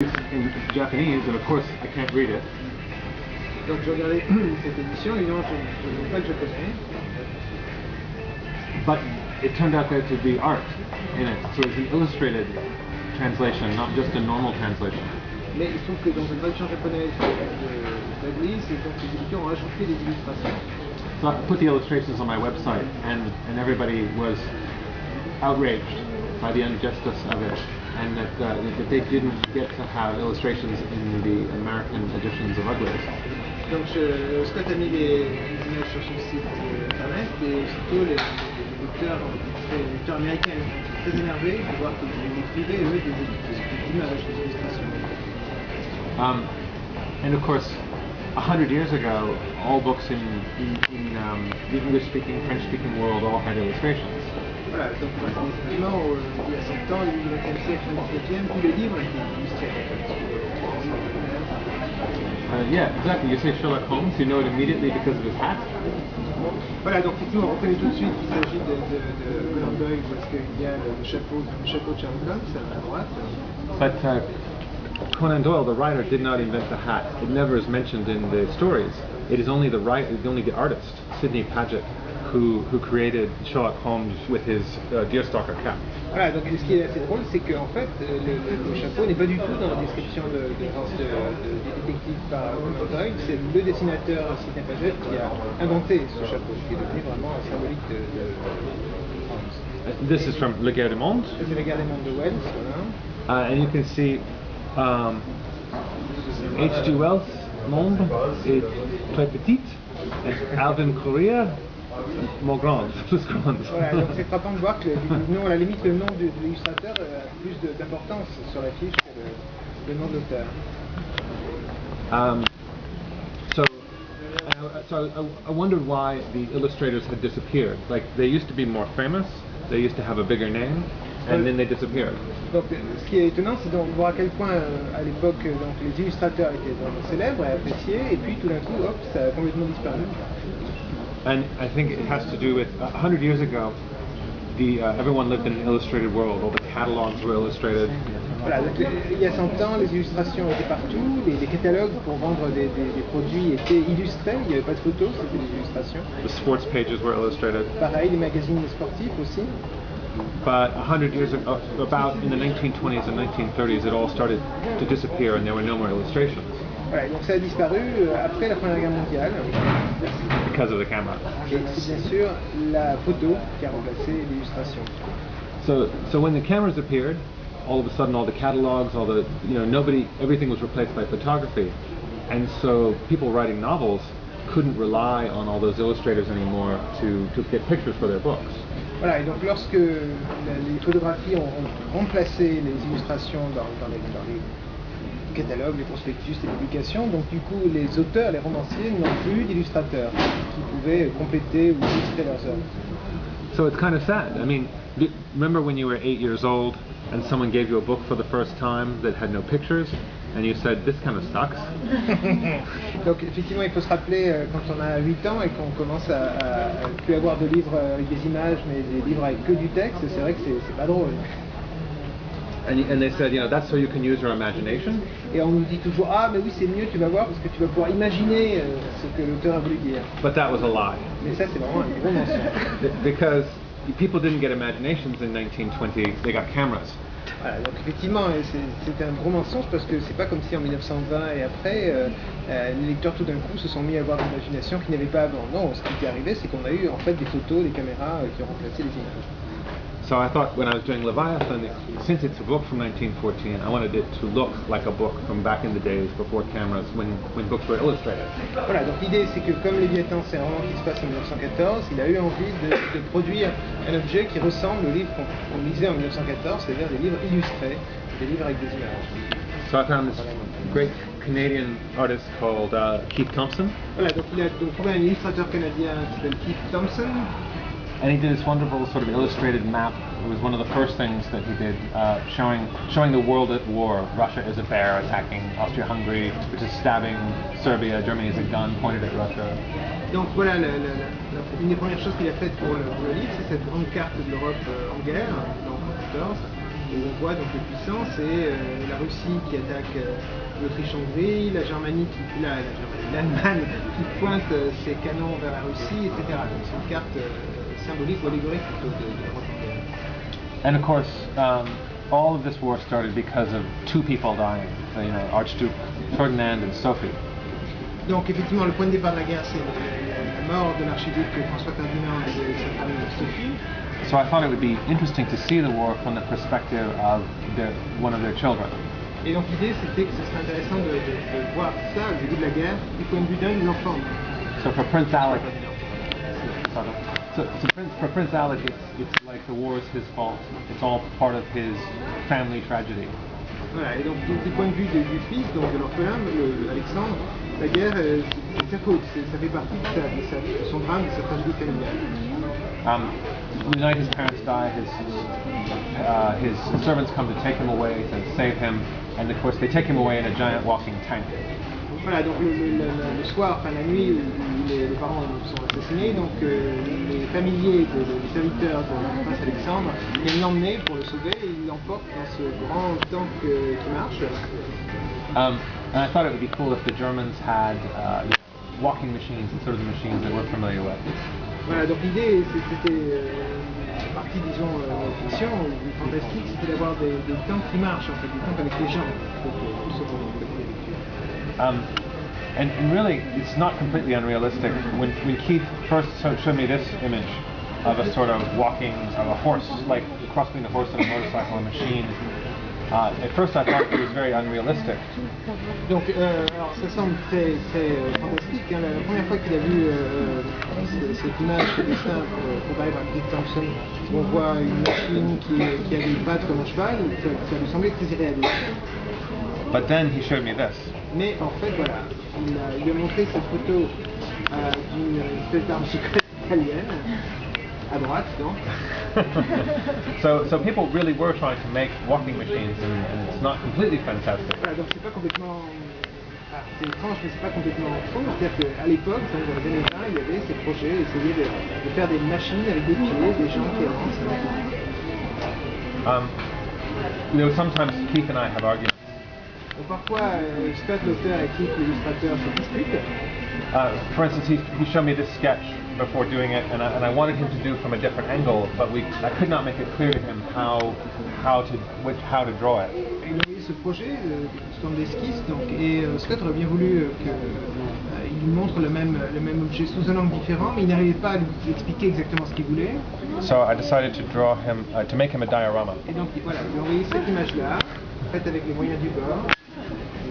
In Japanese, and of course I can't read it. Donc je regardais cette édition, évidemment je ne sais pas le japonais. But it turned out there to be art in it, so it's an illustrated translation, not just a normal translation. Mais il se trouve que dans une traduction japonaise de l'Église, donc les éditeurs ont ajouté des illustrations. So I put the illustrations on my website, and everybody was outraged by the injustice of it, and that they didn't get to have illustrations in the American editions of Uglies. Donc Scott a mis les images sur son site internet, et surtout les lecteurs américains étaient très énervés de voir qu'ils écrivaient eux des images, des illustrations. And of course, 100 years ago, all books in the English-speaking, French-speaking world all had illustrations. Voilà, donc effectivement, il y a 100 ans, du XXe siècle, du XXe, tous les livres étaient illustrés. Yeah, exactly. You say Sherlock Holmes, you know it immediately because of his hat. Voilà, donc nous on reconnaît tout de suite qu'il s'agit de Conan Doyle parce qu'il y a le chapeau de Sherlock Holmes à droite. But Conan Doyle, the writer, did not invent the hat. It never is mentioned in the stories. It is only the artist, Sidney Paget, who created Sherlock Holmes with his deerstalker cap. Voilà, donc ce qui est assez drôle, c'est qu'en fait, le chapeau n'est pas du tout dans la description du détective par Conan Doyle. C'est le dessinateur Sidney Paget qui a inventé ce chapeau, qui est devenu vraiment symbolique de Holmes. This is from Le Guerre du Monde. C'est Le Guerre du Monde de Wells, voilà. And you can see H.G. Wells' Monde est très petite, and Alvin Correa more grande, plus grande. Voilà, donc c'est frappant de voir que à la limite le nom de l'illustrateur a plus d'importance sur la fiche que le nom de l'auteur. So I wondered why the illustrators had disappeared. Like they used to be more famous, they used to have a bigger name, and then they disappeared. Donc ce qui est étonnant, c'est de voir à quel point à l'époque donc les illustrateurs étaient vraiment célèbres et appréciés, et puis tout d'un coup, hop, ça a complètement disparu. And I think it has to do with 100 years ago, everyone lived in an illustrated world. All the catalogs were illustrated. Voilà, donc, il y a 100 ans, les illustrations étaient partout, les catalogues pour vendre des produits étaient illustrés, il n'y avait pas de photos, c'était des illustrations. The sports pages were illustrated. Pareil, les magazines sportifs aussi. But 100 years ago, about in the 1920s and 1930s, it all started to disappear and there were no more illustrations. Voilà, donc ça a disparu après la Première Guerre mondiale. Because of the camera. Et c'est bien sûr la photo qui a remplacé l'illustration. So when the cameras appeared, all of a sudden all the catalogs, everything was replaced by photography. And so people writing novels couldn't rely on all those illustrators anymore to get pictures for their books. Voilà, et donc lorsque les photographies ont remplacé les illustrations dans les catalogues, les prospectus, les publications, donc du coup les auteurs, les romanciers n'ont plus d'illustrateurs qui pouvaient compléter ou illustrer leurs œuvres. So it's kind of sad. I mean, remember when you were 8 years old and someone gave you a book for the first time that had no pictures and you said, this kind of sucks? Donc effectivement il faut se rappeler quand on a 8 ans et qu'on commence à plus avoir de livres avec des images mais des livres avec que du texte, c'est vrai que c'est pas drôle. And they said, that's so you can use your imagination. Et on nous dit toujours, ah mais oui c'est mieux, tu vas voir parce que tu vas pouvoir imaginer ce que l'auteur a voulu dire. But that was a lie. Mais ça c'est vraiment un gros mensonge. Because people didn't get imaginations in 1920, they got cameras. Voilà, donc effectivement c'était un gros mensonge parce que c'est pas comme si en 1920 et après les lecteurs tout d'un coup se sont mis à avoir l'imagination qu'ils n'avaient pas avant. Non, ce qui est arrivé c'est qu'on a eu en fait des photos, des caméras qui ont remplacé les images. So I thought when I was doing Léviathan, since it's a book from 1914, I wanted it to look like a book from back in the days before cameras, when books were illustrated. Voilà, donc l'idée c'est que comme Léviathan c'est un roman qui se passe en 1914, il a eu envie de produire un objet qui ressemble au livre qu'on lisait en 1914, c'est-à-dire des livres illustrés, des livres avec des images. So I found this great Canadian artist called Keith Thompson. Voilà, donc il a trouvé un illustrateur canadien qui s'appelle Keith Thompson. And he did this wonderful sort of illustrated map. It was one of the first things that he did, showing the world at war. Russia is a bear attacking Austria-Hungary, which is stabbing Serbia. Germany is a gun pointed at Russia. Donc voilà, une des premières choses qu'il a faites pour le livre, c'est cette grande carte de l'Europe en guerre, en 1914. Et on voit donc les puissances et la Russie qui attaque l'Autriche-Hongrie, l'Allemagne qui pointe ses canons vers la Russie, etc. Donc c'est une carte symbolique ou allégorique plutôt de l'Europe européenne. And of course, all of this war started because of two people dying, Archduke Ferdinand and Sophie. Donc effectivement, le point de départ de la guerre, c'est la mort de l'archiduc François Ferdinand et de sa femme Sophie. So I thought it would be interesting to see the war from the perspective of one of their children. Et donc l'idée, c'était que ce serait intéressant de voir ça au début de la guerre du point de vue d'un des enfants. So for Prince Alec, for Prince Alec, it's like the war is his fault. It's all part of his family tragedy. Voilà, et donc du point de vue du fils, donc de l'orphelin, Alexandre, la guerre, c'est sa faute, ça fait partie de son drame, de sa tragédie familiale. The night his parents die, his servants come to take him away to save him, and of course they take him away in a giant walking tank. Voilà, donc le soir, enfin la nuit où les parents sont assassinés, donc les familiers des serviteurs de prince Alexandre viennent l'emmener pour le sauver et ils l'emportent dans ce grand tank qui marche. And I thought it would be cool if the Germans had walking machines instead of the machines that we're familiar with. Voilà, donc l'idée, c'était partie, disons, fiction ou fantastique, c'était d'avoir des tanks qui marchent, en fait, des tanks avec des gens. And really, it's not completely unrealistic. When Keith first showed me this image of a sort of walking, of a horse, like cross between a horse and a motorcycle, a machine, at first I thought it was very unrealistic. Donc, alors ça semble très fantastique. Hein. La première fois qu'il a vu cette image, ce dessin comparé par Chris Thompson, où on voit une machine qui a des pattes comme un cheval, ça lui semblait très irréaliste. But then he showed me this. Mais en fait, voilà, il lui a montré cette photo d'une espèce d'arme secrète italienne, à droite, donc. So people really were trying to make walking machines, and it's not completely fantastic. Voilà, donc c'est pas complètement, c'est étrange, mais c'est pas complètement faux. C'est-à-dire qu'à l'époque, dans les années 20, il y avait ces projets, essayer de faire des machines avec des pieds, des gens qui avancent. Sometimes Keith and I have arguments. Donc parfois, Scott, l'auteur, et Keith, l'illustrateur, se disputent. For instance, he showed me this sketch before doing it, and I wanted him to do it from a different angle, but I could not make it clear to him how to draw it. Il a envoyé ce projet sous forme d'esquisse, donc, et Scott aurait bien voulu qu'il lui montre le même objet sous un angle différent, mais il n'arrivait pas à lui expliquer exactement ce qu'il voulait. So I decided to draw him, to make him a diorama. Et donc voilà, il a envoyé cette image-là, faite avec les moyens du bord.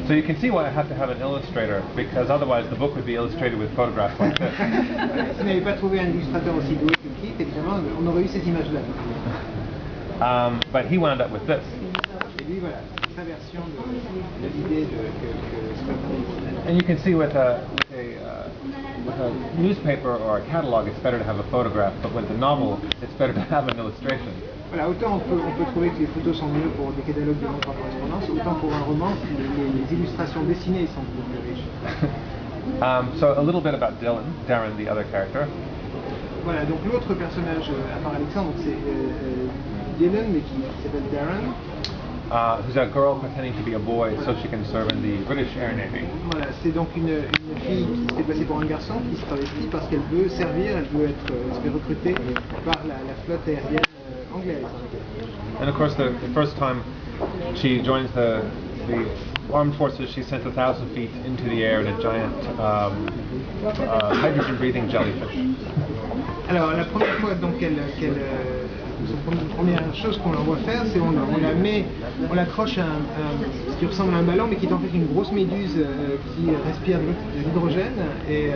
So you can see why I had to have an illustrator, because otherwise the book would be illustrated with photographs like this. Si on n'avait pas trouvé un illustrateur aussi doué que Keith, évidemment, on aurait eu cette image-là. But he wound up with this. Et lui, voilà, sa version de l'idée que Scott avait. And you can see with a newspaper or a catalog, it's better to have a photograph, but with a novel, it's better to have an illustration. Voilà, autant on peut trouver que les photos sont mieux pour des catalogues de vente par correspondance, autant pour un roman, les illustrations dessinées sont beaucoup plus riches. So a little bit about Darren, the other character. Voilà, donc l'autre personnage à part Alexandre, c'est Dylan, mais qui s'appelle Darren. Who's a girl pretending to be a boy so she can serve in the British Air Navy. Voilà, c'est donc une fille qui se fait passer pour un garçon, qui se travestit parce qu'elle veut servir, elle veut être se fait recruter par la flotte aérienne anglaise. And of course, the first time she joins the armed forces, she's sent 1,000 feet into the air in a giant hydrogen-breathing jellyfish. Alors la première fois donc la première chose qu'on l'envoie faire, c'est on l'accroche à ce qui ressemble à un ballon, mais qui est en fait une grosse méduse qui respire de l'hydrogène, et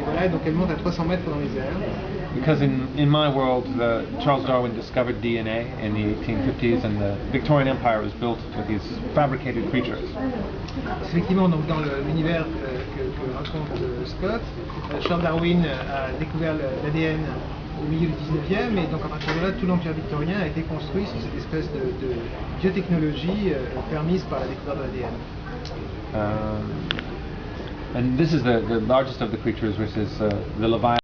voilà, donc elle monte à 300 mètres dans les airs. Because in my world, Charles Darwin discovered DNA in the 1850s, and the Victorian Empire was built with these fabricated creatures. Effectivement, donc dans l'univers que raconte Scott, Charles Darwin a découvert l'ADN au milieu du 19e, et donc à partir de là, tout l'empire victorien a été construit sur cette espèce de biotechnologie permise par la découverte de l'ADN. And this is the largest of the creatures, which is the Leviathan.